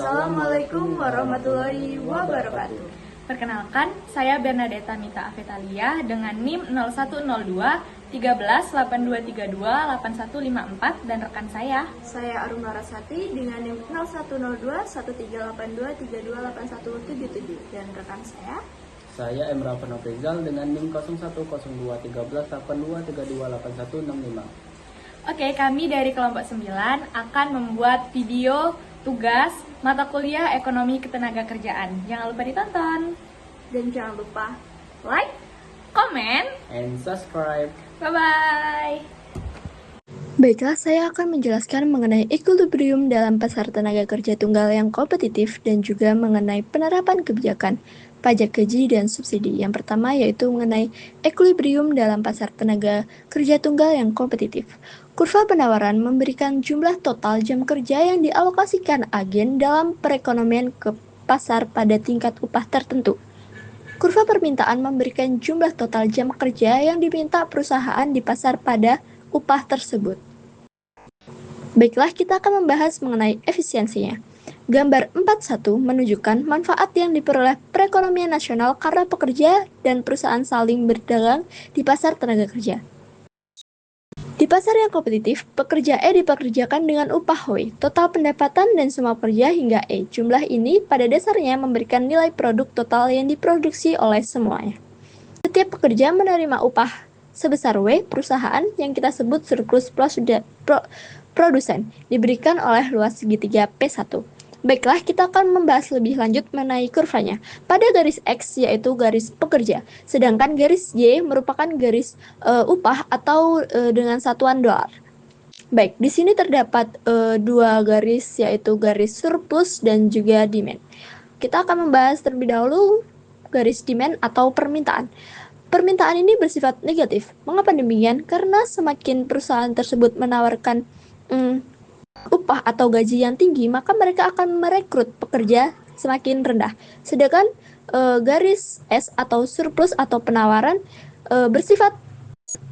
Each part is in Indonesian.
Assalamualaikum warahmatullahi wabarakatuh. Perkenalkan, saya Bernadetta Mita Afetalia dengan NIM 0102 138232 8154 dan rekan saya. Saya Arum Larasati dengan NIM 0102 1382 328177 dan rekan saya. Saya Emra Penoprizal dengan NIM 0102 1382 32 8165. Oke, kami dari kelompok 9 akan membuat video tugas mata kuliah Ekonomi Ketenagakerjaan. Jangan lupa ditonton. Dan jangan lupa like, Comment, And subscribe. bye-bye. Baiklah, saya akan menjelaskan mengenai equilibrium dalam pasar tenaga kerja tunggal yang kompetitif dan juga mengenai penerapan kebijakan pajak gaji dan subsidi. Yang pertama yaitu mengenai equilibrium dalam pasar tenaga kerja tunggal yang kompetitif. Kurva penawaran memberikan jumlah total jam kerja yang dialokasikan agen dalam perekonomian ke pasar pada tingkat upah tertentu. Kurva permintaan memberikan jumlah total jam kerja yang diminta perusahaan di pasar pada upah tersebut. Baiklah, kita akan membahas mengenai efisiensinya. Gambar 41 menunjukkan manfaat yang diperoleh perekonomian nasional karena pekerja dan perusahaan saling berdagang di pasar tenaga kerja. Di pasar yang kompetitif, pekerja E dipekerjakan dengan upah W, total pendapatan dan semua pekerja hingga E. Jumlah ini pada dasarnya memberikan nilai produk total yang diproduksi oleh semuanya. Setiap pekerja menerima upah sebesar W, perusahaan yang kita sebut surplus produsen, diberikan oleh luas segitiga P1. Baiklah, kita akan membahas lebih lanjut mengenai kurvanya. Pada garis X yaitu garis pekerja, sedangkan garis Y merupakan garis upah atau dengan satuan dolar. Baik, di sini terdapat dua garis yaitu garis surplus dan juga demand. Kita akan membahas terlebih dahulu garis demand atau permintaan. Permintaan ini bersifat negatif. Mengapa demikian? Karena semakin perusahaan tersebut menawarkan upah atau gaji yang tinggi, maka mereka akan merekrut pekerja semakin rendah. Sedangkan garis S atau surplus atau penawaran bersifat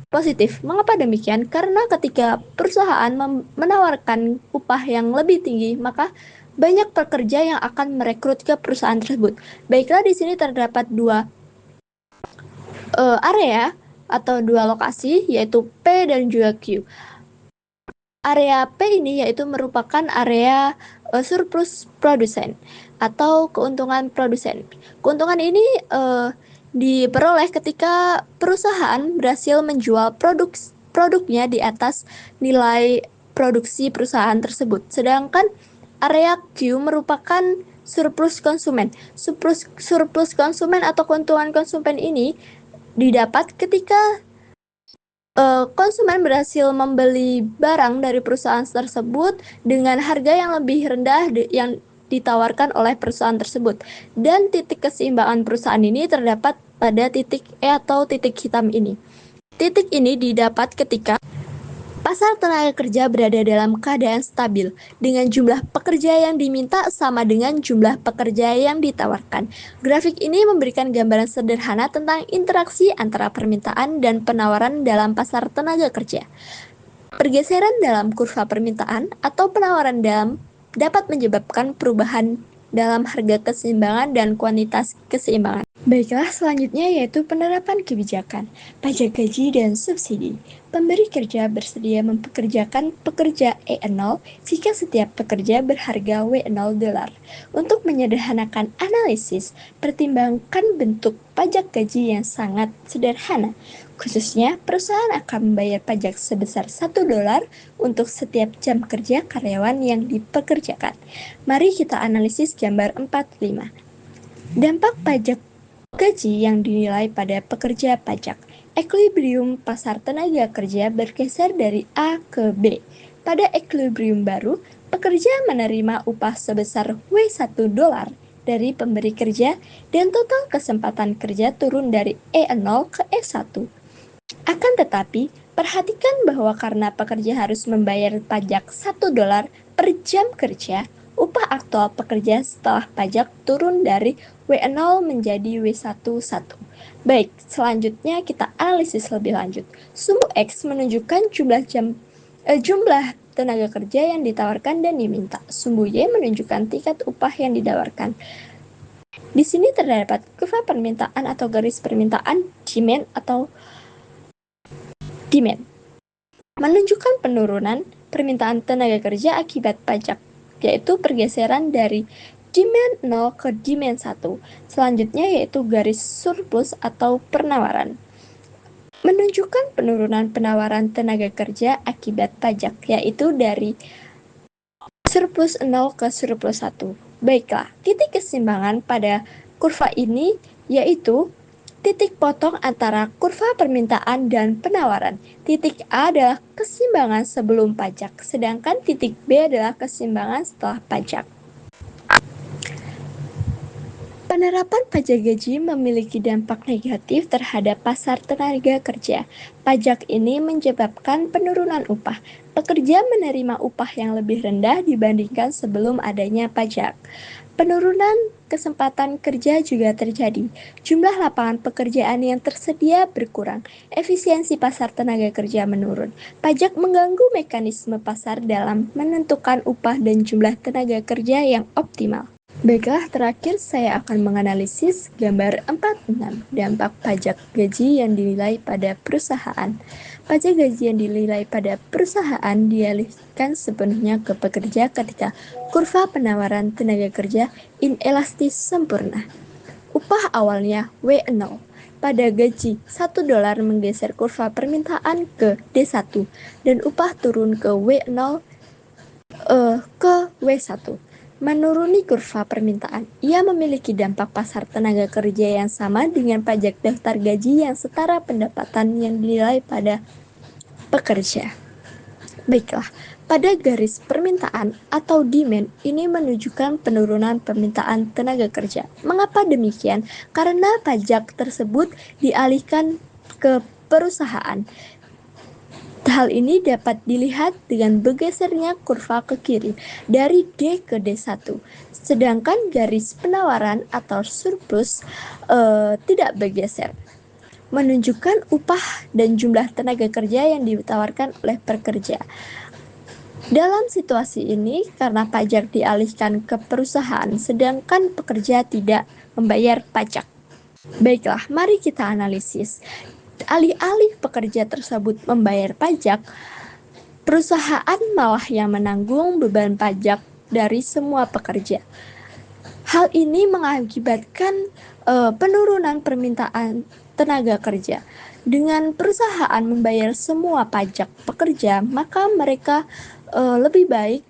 positif. Mengapa demikian? Karena ketika perusahaan menawarkan upah yang lebih tinggi, maka banyak pekerja yang akan merekrut ke perusahaan tersebut. Baiklah, di sini terdapat dua area atau dua lokasi, yaitu P dan juga Q. Area P ini yaitu merupakan area surplus produsen atau keuntungan produsen. Keuntungan ini diperoleh ketika perusahaan berhasil menjual produknya di atas nilai produksi perusahaan tersebut. Sedangkan area Q merupakan surplus konsumen. Surplus konsumen atau keuntungan konsumen ini didapat ketika konsumen berhasil membeli barang dari perusahaan tersebut dengan harga yang lebih rendah yang ditawarkan oleh perusahaan tersebut. Dan titik keseimbangan perusahaan ini terdapat pada titik E atau titik hitam ini. Titik ini didapat ketika pasar tenaga kerja berada dalam keadaan stabil dengan jumlah pekerja yang diminta sama dengan jumlah pekerja yang ditawarkan. Grafik ini memberikan gambaran sederhana tentang interaksi antara permintaan dan penawaran dalam pasar tenaga kerja. Pergeseran dalam kurva permintaan atau penawaran dapat menyebabkan perubahan dalam harga keseimbangan dan kuantitas keseimbangan. Baiklah, selanjutnya yaitu penerapan kebijakan, pajak gaji dan subsidi. Pemberi kerja bersedia mempekerjakan pekerja E0 jika setiap pekerja berharga W0 dolar. Untuk menyederhanakan analisis, pertimbangkan bentuk pajak gaji yang sangat sederhana. Khususnya, perusahaan akan membayar pajak sebesar 1 dolar untuk setiap jam kerja karyawan yang dipekerjakan. Mari kita analisis gambar 45. Dampak pajak gaji yang dinilai pada pekerja pajak. Equilibrium pasar tenaga kerja bergeser dari A ke B. Pada equilibrium baru, pekerja menerima upah sebesar W1 dolar dari pemberi kerja dan total kesempatan kerja turun dari E0 ke E1. Akan tetapi, perhatikan bahwa karena pekerja harus membayar pajak 1 dolar per jam kerja, upah aktual pekerja setelah pajak turun dari W0 menjadi W11. Baik, selanjutnya kita analisis lebih lanjut. Sumbu X menunjukkan jumlah tenaga kerja yang ditawarkan dan diminta. Sumbu Y menunjukkan tingkat upah yang ditawarkan. Di sini terdapat kurva permintaan atau garis permintaan demand menunjukkan penurunan permintaan tenaga kerja akibat pajak, yaitu pergeseran dari demand 0 ke demand 1. Selanjutnya yaitu garis surplus atau penawaran, menunjukkan penurunan penawaran tenaga kerja akibat pajak, yaitu dari surplus 0 ke surplus 1. Baiklah, titik keseimbangan pada kurva ini yaitu titik potong antara kurva permintaan dan penawaran. Titik A adalah keseimbangan sebelum pajak, sedangkan titik B adalah keseimbangan setelah pajak. Penerapan pajak gaji memiliki dampak negatif terhadap pasar tenaga kerja. Pajak ini menyebabkan penurunan upah. Pekerja menerima upah yang lebih rendah dibandingkan sebelum adanya pajak. Penurunan kesempatan kerja juga terjadi. Jumlah lapangan pekerjaan yang tersedia berkurang. Efisiensi pasar tenaga kerja menurun. Pajak mengganggu mekanisme pasar dalam menentukan upah dan jumlah tenaga kerja yang optimal. Baiklah, terakhir saya akan menganalisis gambar 46, dampak pajak gaji yang dinilai pada perusahaan. Pajak gaji yang dinilai pada perusahaan dialihkan sepenuhnya ke pekerja ketika kurva penawaran tenaga kerja inelastis sempurna. Upah awalnya W0. Pada gaji $1 menggeser kurva permintaan ke D1 dan upah turun ke W0 ke W1. Menuruni kurva permintaan, ia memiliki dampak pasar tenaga kerja yang sama dengan pajak daftar gaji yang setara pendapatan yang dinilai pada pekerja. Baiklah, pada garis permintaan atau demand ini menunjukkan penurunan permintaan tenaga kerja. Mengapa demikian? Karena pajak tersebut dialihkan ke perusahaan. Hal ini dapat dilihat dengan bergesernya kurva ke kiri dari D ke D1. Sedangkan garis penawaran atau surplus tidak bergeser, menunjukkan upah dan jumlah tenaga kerja yang ditawarkan oleh pekerja. Dalam situasi ini, karena pajak dialihkan ke perusahaan, sedangkan pekerja tidak membayar pajak. Baiklah, mari kita analisis. Alih-alih pekerja tersebut membayar pajak, perusahaan malah yang menanggung beban pajak dari semua pekerja. Hal ini mengakibatkan penurunan permintaan tenaga kerja. Dengan perusahaan membayar semua pajak pekerja, maka mereka lebih baik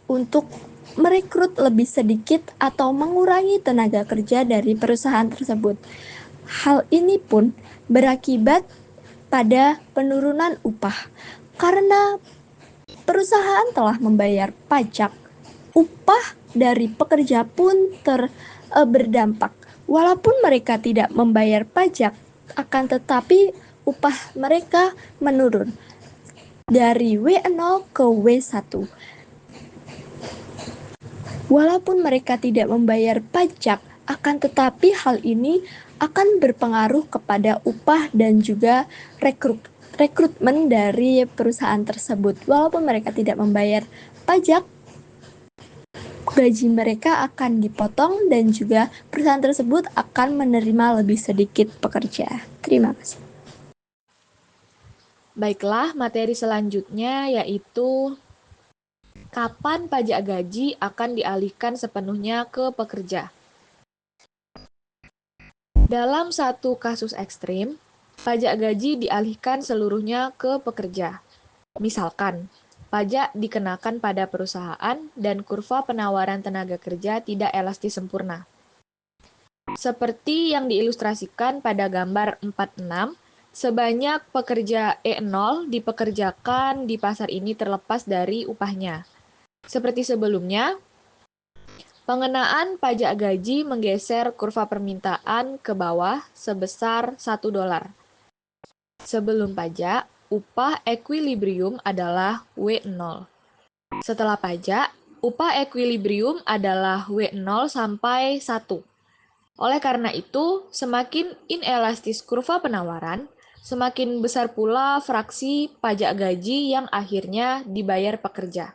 untuk merekrut lebih sedikit atau mengurangi tenaga kerja dari perusahaan tersebut. Hal ini pun berakibat pada penurunan upah. Karena perusahaan telah membayar pajak, upah dari pekerja pun berdampak. Walaupun mereka tidak membayar pajak, akan tetapi upah mereka menurun dari W0 ke W1. Walaupun mereka tidak membayar pajak, akan tetapi hal ini akan berpengaruh kepada upah dan juga rekrutmen dari perusahaan tersebut. Walaupun mereka tidak membayar pajak, gaji mereka akan dipotong dan juga perusahaan tersebut akan menerima lebih sedikit pekerja. Terima kasih. Baiklah, materi selanjutnya yaitu kapan pajak gaji akan dialihkan sepenuhnya ke pekerja. Dalam satu kasus ekstrim, pajak gaji dialihkan seluruhnya ke pekerja. Misalkan, pajak dikenakan pada perusahaan dan kurva penawaran tenaga kerja tidak elastis sempurna. Seperti yang diilustrasikan pada gambar 46, sebanyak pekerja E0 dipekerjakan di pasar ini terlepas dari upahnya. Seperti sebelumnya, pengenaan pajak gaji menggeser kurva permintaan ke bawah sebesar $1. Sebelum pajak, upah ekuilibrium adalah W0. Setelah pajak, upah ekuilibrium adalah W0 sampai 1. Oleh karena itu, semakin inelastis kurva penawaran, semakin besar pula fraksi pajak gaji yang akhirnya dibayar pekerja.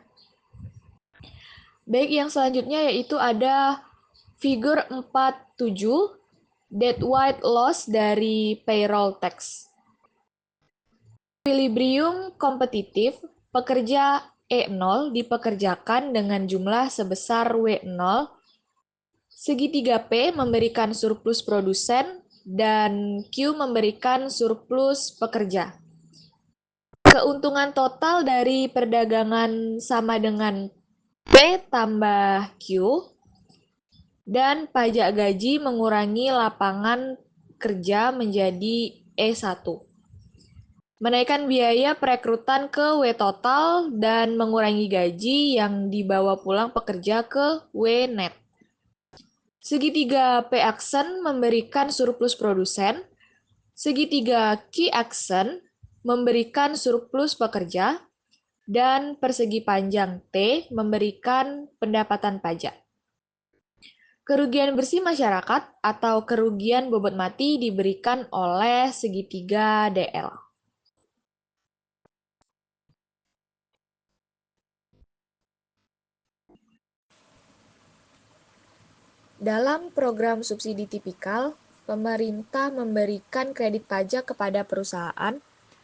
Baik, yang selanjutnya yaitu ada figur 47, deadweight loss dari payroll tax. Equilibrium kompetitif, pekerja E0 dipekerjakan dengan jumlah sebesar W0, segitiga P memberikan surplus produsen, dan Q memberikan surplus pekerja. Keuntungan total dari perdagangan sama dengan P tambah Q, dan pajak gaji mengurangi lapangan kerja menjadi E1. Menaikkan biaya perekrutan ke W total dan mengurangi gaji yang dibawa pulang pekerja ke W net. Segitiga P aksen memberikan surplus produsen, segitiga Q aksen memberikan surplus pekerja, dan persegi panjang T memberikan pendapatan pajak. Kerugian bersih masyarakat atau kerugian bobot mati diberikan oleh segitiga DL. Dalam program subsidi tipikal, pemerintah memberikan kredit pajak kepada perusahaan,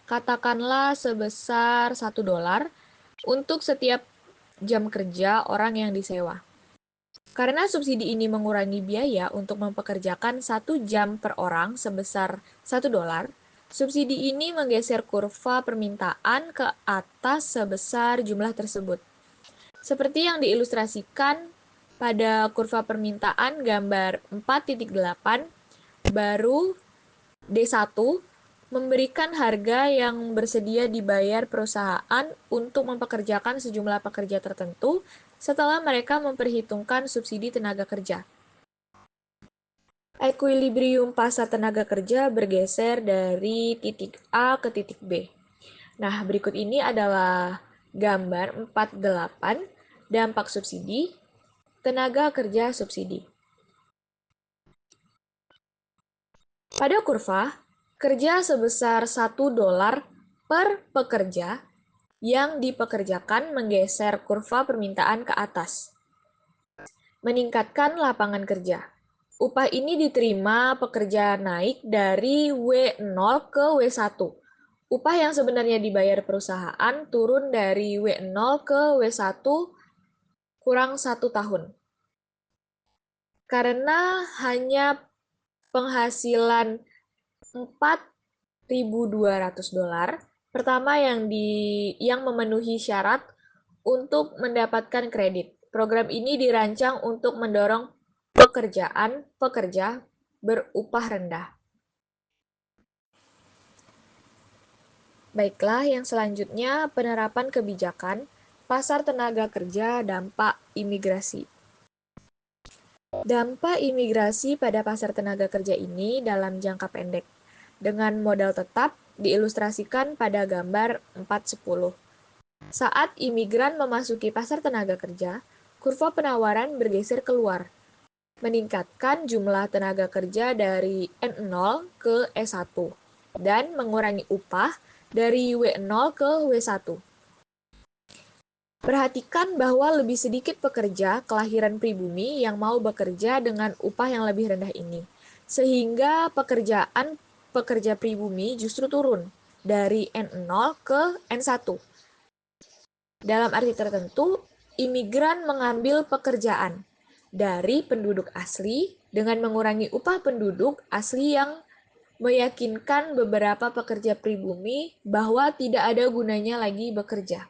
katakanlah sebesar $1 untuk setiap jam kerja orang yang disewa. Karena subsidi ini mengurangi biaya untuk mempekerjakan 1 jam per orang sebesar $1, subsidi ini menggeser kurva permintaan ke atas sebesar jumlah tersebut. Seperti yang diilustrasikan pada kurva permintaan gambar 4.8, baru D1 memberikan harga yang bersedia dibayar perusahaan untuk mempekerjakan sejumlah pekerja tertentu setelah mereka memperhitungkan subsidi tenaga kerja. Equilibrium pasar tenaga kerja bergeser dari titik A ke titik B. Nah, berikut ini adalah gambar 4.8 dampak subsidi, tenaga kerja subsidi. Pada kurva, kerja sebesar $1 per pekerja yang dipekerjakan menggeser kurva permintaan ke atas, meningkatkan lapangan kerja. Upah ini diterima pekerja naik dari W0 ke W1. Upah yang sebenarnya dibayar perusahaan turun dari W0 ke W1 kurang 1 tahun. Karena hanya penghasilan $4.200 pertama yang memenuhi syarat untuk mendapatkan kredit. Program ini dirancang untuk mendorong pekerja berupah rendah. Baiklah, yang selanjutnya penerapan kebijakan pasar tenaga kerja dampak imigrasi. Dampak imigrasi pada pasar tenaga kerja ini dalam jangka pendek dengan modal tetap diilustrasikan pada gambar 4.10. Saat imigran memasuki pasar tenaga kerja, kurva penawaran bergeser keluar, meningkatkan jumlah tenaga kerja dari N0 ke E1 dan mengurangi upah dari W0 ke W1. Perhatikan bahwa lebih sedikit pekerja kelahiran pribumi yang mau bekerja dengan upah yang lebih rendah ini, sehingga pekerja pribumi justru turun dari N0 ke N1. Dalam arti tertentu, imigran mengambil pekerjaan dari penduduk asli dengan mengurangi upah penduduk asli yang meyakinkan beberapa pekerja pribumi bahwa tidak ada gunanya lagi bekerja.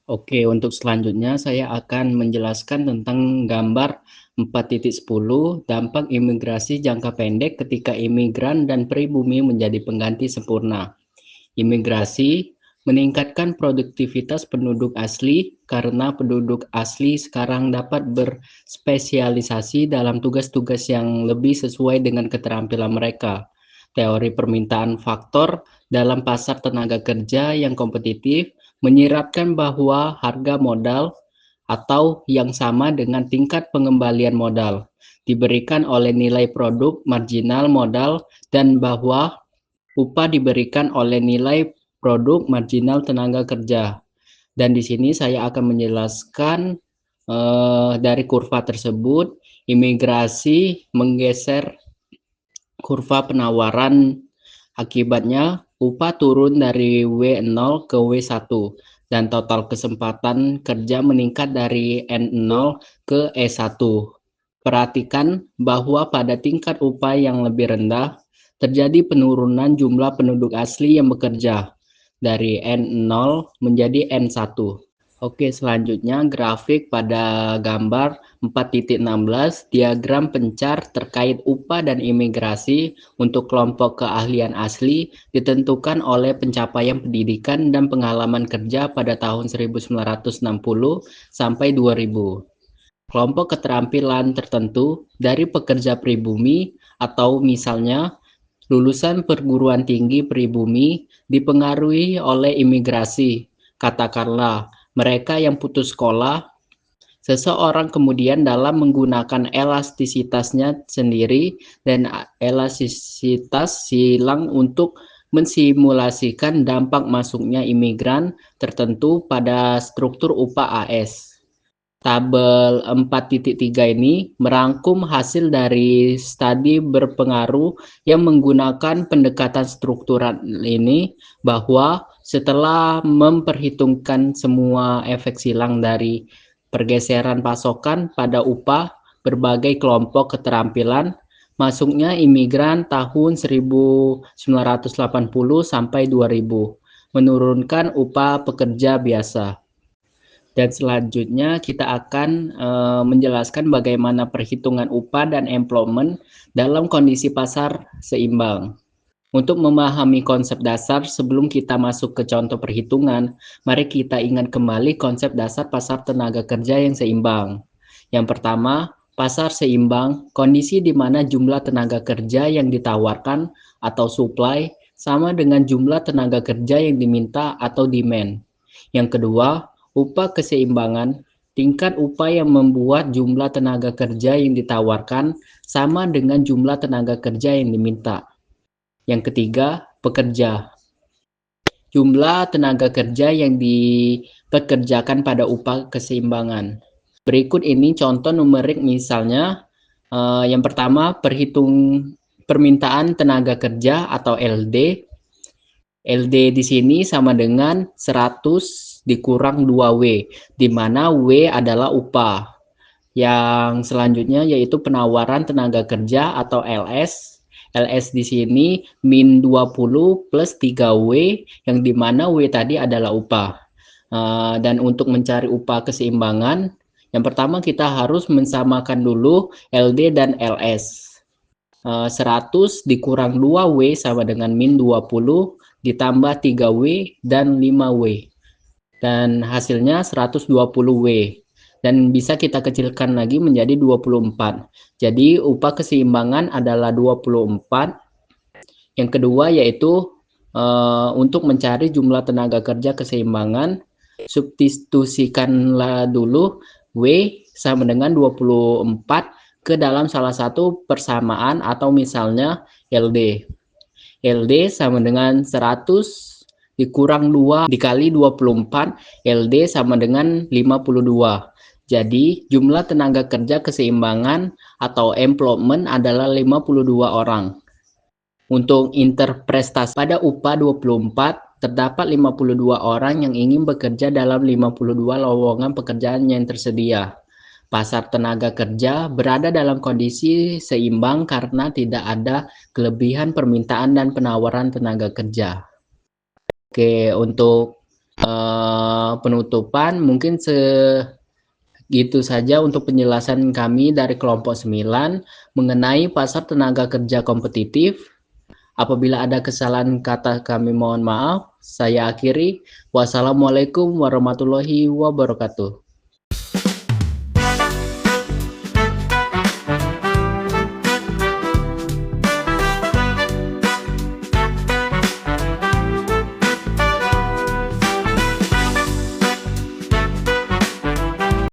Oke, untuk selanjutnya saya akan menjelaskan tentang gambar 4.10 dampak imigrasi jangka pendek ketika imigran dan pribumi menjadi pengganti sempurna. Imigrasi meningkatkan produktivitas penduduk asli karena penduduk asli sekarang dapat berspesialisasi dalam tugas-tugas yang lebih sesuai dengan keterampilan mereka. Teori permintaan faktor dalam pasar tenaga kerja yang kompetitif menyiratkan bahwa harga modal atau yang sama dengan tingkat pengembalian modal diberikan oleh nilai produk marginal modal dan bahwa upah diberikan oleh nilai produk marginal tenaga kerja. Dan di sini saya akan menjelaskan dari kurva tersebut, imigrasi menggeser kurva penawaran. Akibatnya, upah turun dari W0 ke W1 dan total kesempatan kerja meningkat dari N0 ke E1. Perhatikan bahwa pada tingkat upah yang lebih rendah, terjadi penurunan jumlah penduduk asli yang bekerja dari N0 menjadi N1. Oke, selanjutnya grafik pada gambar 4.16, diagram pencar terkait upah dan imigrasi untuk kelompok keahlian asli ditentukan oleh pencapaian pendidikan dan pengalaman kerja pada tahun 1960 sampai 2000. Kelompok keterampilan tertentu dari pekerja pribumi atau misalnya lulusan perguruan tinggi pribumi dipengaruhi oleh imigrasi. Katakanlah, mereka yang putus sekolah, seseorang kemudian dalam menggunakan elastisitasnya sendiri dan elastisitas silang untuk mensimulasikan dampak masuknya imigran tertentu pada struktur upah AS. Tabel 4.3 ini merangkum hasil dari studi berpengaruh yang menggunakan pendekatan struktural ini, bahwa setelah memperhitungkan semua efek silang dari pergeseran pasokan pada upah berbagai kelompok keterampilan, masuknya imigran tahun 1980 sampai 2000 menurunkan upah pekerja biasa. Dan selanjutnya kita akan menjelaskan bagaimana perhitungan upah dan employment dalam kondisi pasar seimbang. Untuk memahami konsep dasar sebelum kita masuk ke contoh perhitungan, mari kita ingat kembali konsep dasar pasar tenaga kerja yang seimbang. Yang pertama, pasar seimbang, kondisi di mana jumlah tenaga kerja yang ditawarkan atau supply sama dengan jumlah tenaga kerja yang diminta atau demand. Yang kedua, upah keseimbangan, tingkat upah yang membuat jumlah tenaga kerja yang ditawarkan sama dengan jumlah tenaga kerja yang diminta. Yang ketiga, pekerja. Jumlah tenaga kerja yang dipekerjakan pada upah keseimbangan. Berikut ini contoh numerik, misalnya yang pertama, permintaan tenaga kerja atau LD. LD di sini sama dengan 100 dikurang 2W, di mana W adalah upah. Yang selanjutnya yaitu penawaran tenaga kerja atau LS. LS di sini min 20 plus 3W, yang dimana W tadi adalah upah. Dan untuk mencari upah keseimbangan, yang pertama kita harus mensamakan dulu LD dan LS. 100 dikurang 2W sama dengan min 20 ditambah 3W dan 5W. Dan hasilnya 120W. Dan bisa kita kecilkan lagi menjadi 24. Jadi upah keseimbangan adalah 24. Yang kedua yaitu untuk mencari jumlah tenaga kerja keseimbangan, substitusikanlah dulu W sama dengan 24 ke dalam salah satu persamaan, atau misalnya LD. LD sama dengan 100 dikurang 2 dikali 24, LD sama dengan 52. Jadi jumlah tenaga kerja keseimbangan atau employment adalah 52 orang. Untuk interpretasi pada upah 24, terdapat 52 orang yang ingin bekerja dalam 52 lowongan pekerjaan yang tersedia. Pasar tenaga kerja berada dalam kondisi seimbang karena tidak ada kelebihan permintaan dan penawaran tenaga kerja. Oke, untuk penutupan mungkin segitu saja untuk penjelasan kami dari kelompok 9 mengenai pasar tenaga kerja kompetitif. Apabila ada kesalahan kata kami mohon maaf. Saya akhiri. Wassalamualaikum warahmatullahi wabarakatuh.